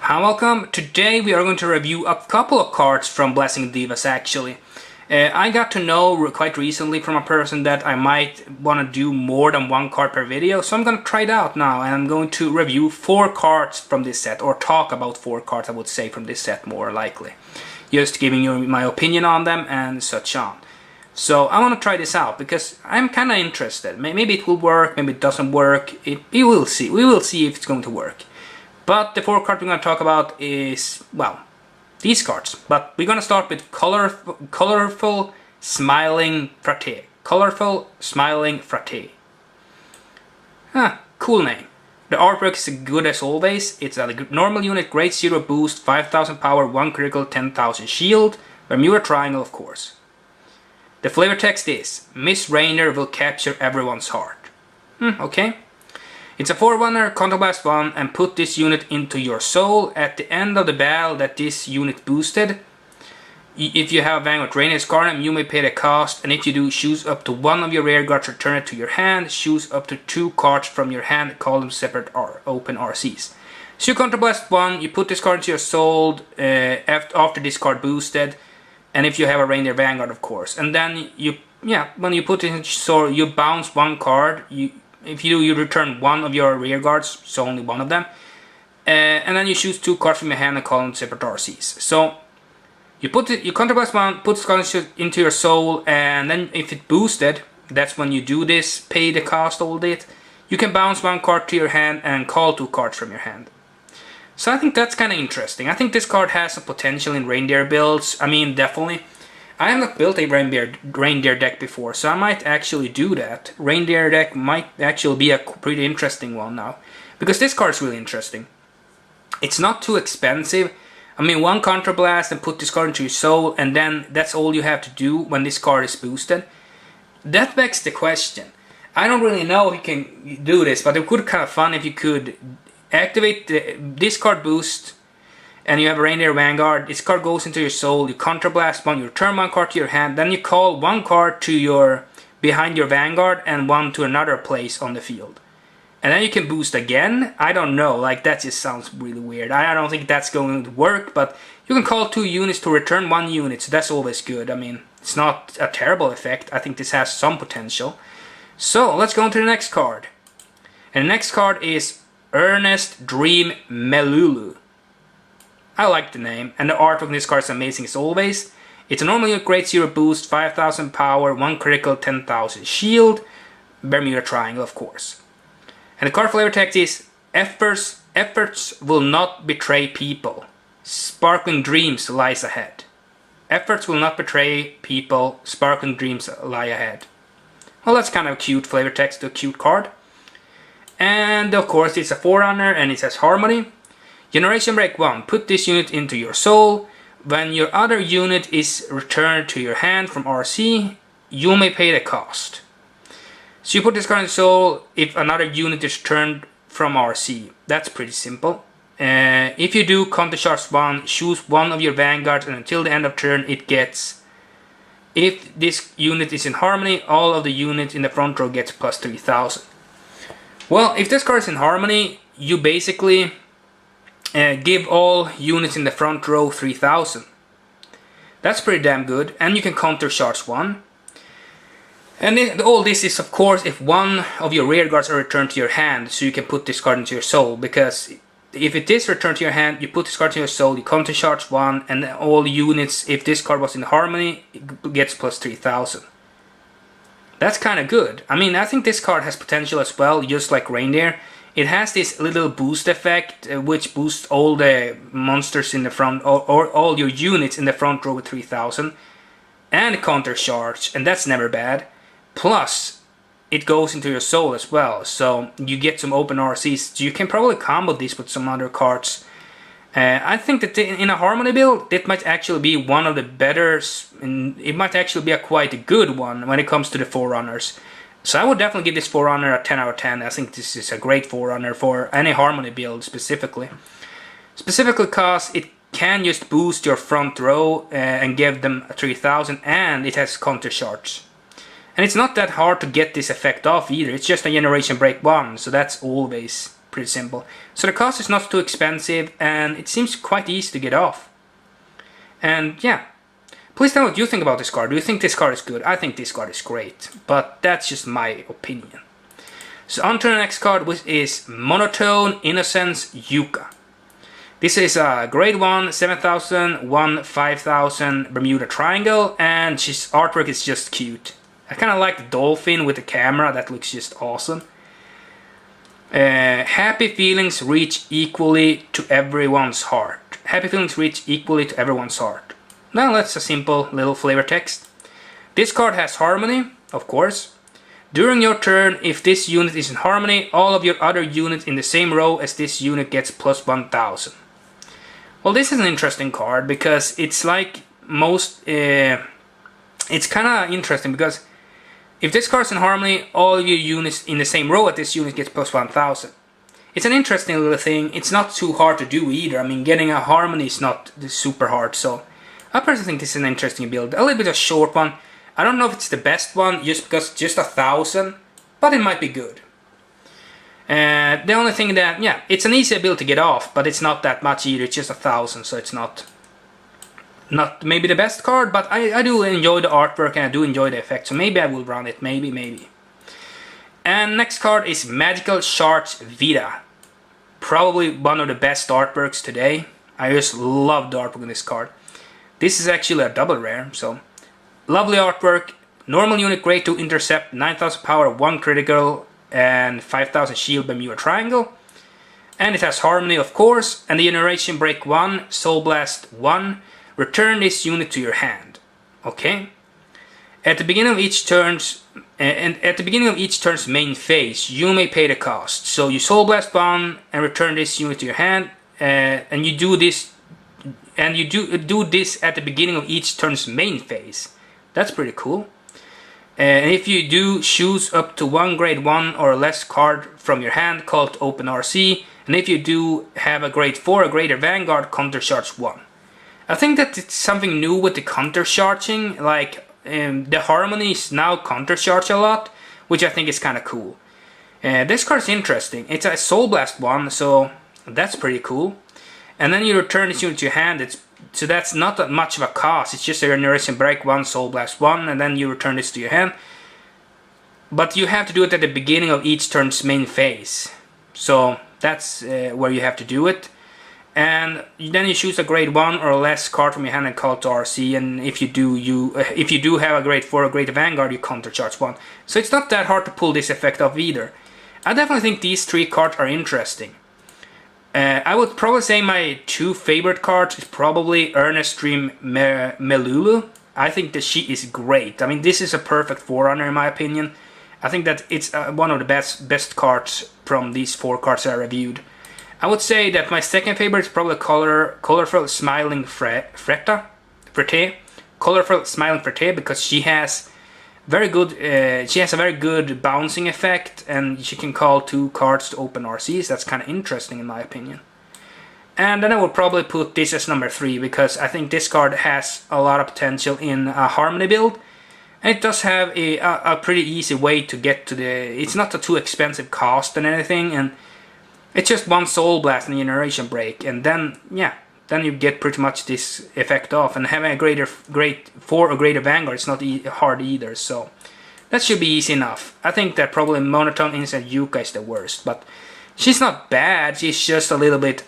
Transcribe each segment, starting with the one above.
Hi, welcome. Today we are going to review a couple of cards from Blessing Divas actually. I got to know quite recently from a person that I might want to do more than one card per video, so I'm going to try it out now and I'm going to review 4 cards from this set, or talk about 4 cards I would say from this set more likely. Just giving you my opinion on them and such on. So I want to try this out because I'm kind of interested. Maybe it will work, maybe it doesn't work. We will see. We will see if it's going to work. But the 4 cards we're going to talk about is, well, these cards. But we're going to start with Colorful Smiling Frate. Colorful Smiling Frate. Cool name. The artwork is good as always. It's a normal unit, great 0 boost, 5000 power, 1 critical, 10,000 shield. Bermuda Triangle, of course. The flavor text is, Miss Rainer will capture everyone's heart. Okay. It's a 4-1er, Counterblast 1, and put this unit into your soul. At the end of the battle that this unit boosted, if you have Vanguard Rainier's card, you may pay the cost, and if you do, choose up to 1 of your rear guards, return it to your hand, choose up to 2 cards from your hand, call them separate open RCs. So you Counterblast 1, you put this card into your soul after this card boosted, and if you have a Rainier Vanguard, of course. And then when you put it in your soul, you bounce 1 card, if you do, you return 1 of your rear guards, so only 1 of them. And then you choose 2 cards from your hand and call them separate RCs. So you Counterblast 1, put this card into your soul, and then if it boosted, that's when you do this, pay the cost all it. You can bounce 1 card to your hand and call 2 cards from your hand. So I think that's kind of interesting. I think this card has some potential in reindeer builds. I mean, definitely. I have not built a reindeer deck before, so I might actually do that. Reindeer deck might actually be a pretty interesting one now. Because this card is really interesting. It's not too expensive. I mean, 1 Counterblast and put this card into your soul, and then that's all you have to do when this card is boosted. That begs the question. I don't really know if you can do this, but it would be kind of fun if you could activate this card boost, and you have a Reindeer Vanguard. This card goes into your soul, you Counterblast 1, you return 1 card to your hand, then you call 1 card to behind your Vanguard and 1 to another place on the field. And then you can boost again. I don't know, like that just sounds really weird. I don't think that's going to work, but you can call 2 units to return 1 unit, so that's always good. I mean, it's not a terrible effect. I think this has some potential. So, let's go on to the next card. And the next card is Earnest Dream Melulu. I like the name, and the artwork on this card is amazing as always. It's a normal unit, great 0 boost, 5000 power, 1 critical, 10,000 shield, Bermuda Triangle, of course. And the card flavor text is, efforts will not betray people. Sparkling dreams lies ahead. Efforts will not betray people. Sparkling dreams lie ahead. Well, that's kind of a cute flavor text, a cute card. And of course, it's a 4-runner and it has Harmony. Generation Break 1. Put this unit into your soul. When your other unit is returned to your hand from RC, you may pay the cost. So you put this card in soul if another unit is returned from RC. That's pretty simple. If you do counter charge 1, choose 1 of your vanguards, and until the end of turn it gets... If this unit is in Harmony, all of the units in the front row gets plus 3000. Well, if this card is in Harmony, you basically... give all units in the front row 3000. That's pretty damn good, and you can counter charge 1. And all this is of course if 1 of your rear guards are returned to your hand, so you can put this card into your soul, because if it is returned to your hand, you put this card to your soul, you counter charge 1, and all units, if this card was in Harmony, it gets plus 3000. That's kind of good. I mean, I think this card has potential as well, just like Reindeer. It has this little boost effect, which boosts all the monsters in the front, or all your units in the front row with 3000. And counter charge, and that's never bad. Plus, it goes into your soul as well, so you get some open RCs. So you can probably combo this with some other cards. I think that in a Harmony build, it might actually be one of the better, it might actually be a quite a good one when it comes to the 4-runners. So I would definitely give this 4-runner a 10 out of 10. I think this is a great 4-runner for any Harmony build specifically. Specifically because it can just boost your front row and give them a 3000, and it has counter charge. And it's not that hard to get this effect off either. It's just a Generation Break 1, so that's always pretty simple. So the cost is not too expensive, and it seems quite easy to get off. And yeah, please tell me what you think about this card. Do you think this card is good? I think this card is great, but that's just my opinion. So on to the next card, which is Monotone, Innocence, Yuka. This is a grade 1, 7,000, 1, 5,000 Bermuda Triangle, and his artwork is just cute. I kind of like the dolphin with the camera, that looks just awesome. Happy feelings reach equally to everyone's heart. Happy feelings reach equally to everyone's heart. Now that's a simple little flavor text. This card has harmony, of course. During your turn, if this unit is in harmony, all of your other units in the same row as this unit gets plus 1,000. Well, this is an interesting card because it's like most... it's kind of interesting because if this card's in harmony, all your units in the same row at this unit gets plus 1,000. It's an interesting little thing. It's not too hard to do either. I mean, getting a harmony is not super hard, so... I personally think this is an interesting build. A little bit of a short one. I don't know if it's the best one, just because just 1,000, but it might be good. The only thing that, yeah, it's an easy build to get off, but it's not that much either. It's just 1,000, so it's not maybe the best card, but I do enjoy the artwork and I do enjoy the effect, so maybe I will run it, maybe. And next card is Magical Shards Vita. Probably one of the best artworks today. I just love the artwork on this card. This is actually a double rare, so lovely artwork. Normal unit, grade 2 intercept, 9,000 power, 1 critical, and 5,000 shield Bermuda Triangle. And it has harmony, of course, and the generation break 1, soul blast 1. Return this unit to your hand. Okay. At the beginning of each turn's main phase, you may pay the cost. So you soul blast 1 and return this unit to your hand, and you do this. And you do this at the beginning of each turn's main phase. That's pretty cool. And if you do, choose up to one grade 1 or less card from your hand called Open RC. And if you do have a grade 4 or greater Vanguard, counter charge 1. I think that it's something new with the counter charging. Like the harmonies now counter charge a lot, which I think is kind of cool. This card is interesting. It's a Soul Blast 1, so that's pretty cool. And then you return this unit to your hand, so that's not that much of a cost. It's just a generation break 1, soul blast 1, and then you return this to your hand. But you have to do it at the beginning of each turn's main phase. So that's where you have to do it. And then you choose a grade 1 or less card from your hand and call it to RC. And if you do have a grade 4 or greater Vanguard, you counter charge 1. So it's not that hard to pull this effect off either. I definitely think these 3 cards are interesting. I would probably say my 2 favorite cards is probably Ernest Dream Melulu. I think that she is great. I mean, this is a perfect forerunner in my opinion. I think that it's one of the best cards from these 4 cards I reviewed. I would say that my second favorite is probably Colorful Smiling Frette. Colorful Smiling Frette, because she has very good. She has a very good bouncing effect, and she can call 2 cards to open RCs. That's kind of interesting in my opinion. And then I would probably put this as number 3, because I think this card has a lot of potential in a harmony build. And it does have a pretty easy way to get to the... It's not a too expensive cost and anything, and it's just 1 Soul Blast and Generation Break, and then, yeah, then you get pretty much this effect off. And having a grade 4 or greater Vanguard is not hard either, so that should be easy enough. I think that probably Monotone, Innocence, Yuka is the worst, but she's not bad, she's just a little bit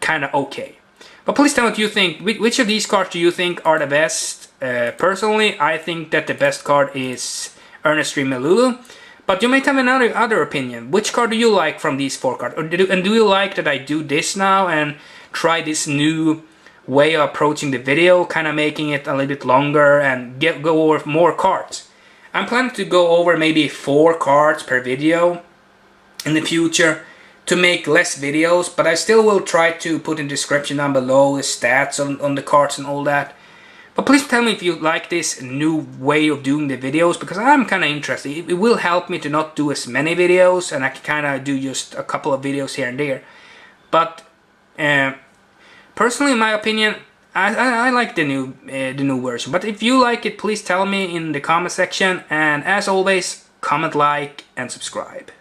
kind of okay. But please tell me what you think. Which of these cards do you think are the best? Personally, I think that the best card is Ernest Dream Melulu. But you might have another opinion. Which card do you like from these 4 cards? And do you like that I do this now and try this new way of approaching the video, kind of making it a little bit longer and go over more cards? I'm planning to go over maybe 4 cards per video in the future to make less videos, but I still will try to put in the description down below the stats on the cards and all that. But please tell me if you like this new way of doing the videos, because I'm kind of interested. It will help me to not do as many videos, and I can kind of do just a couple of videos here and there. But personally, in my opinion, I like the new version. But if you like it, please tell me in the comment section. And as always, comment, like, and subscribe.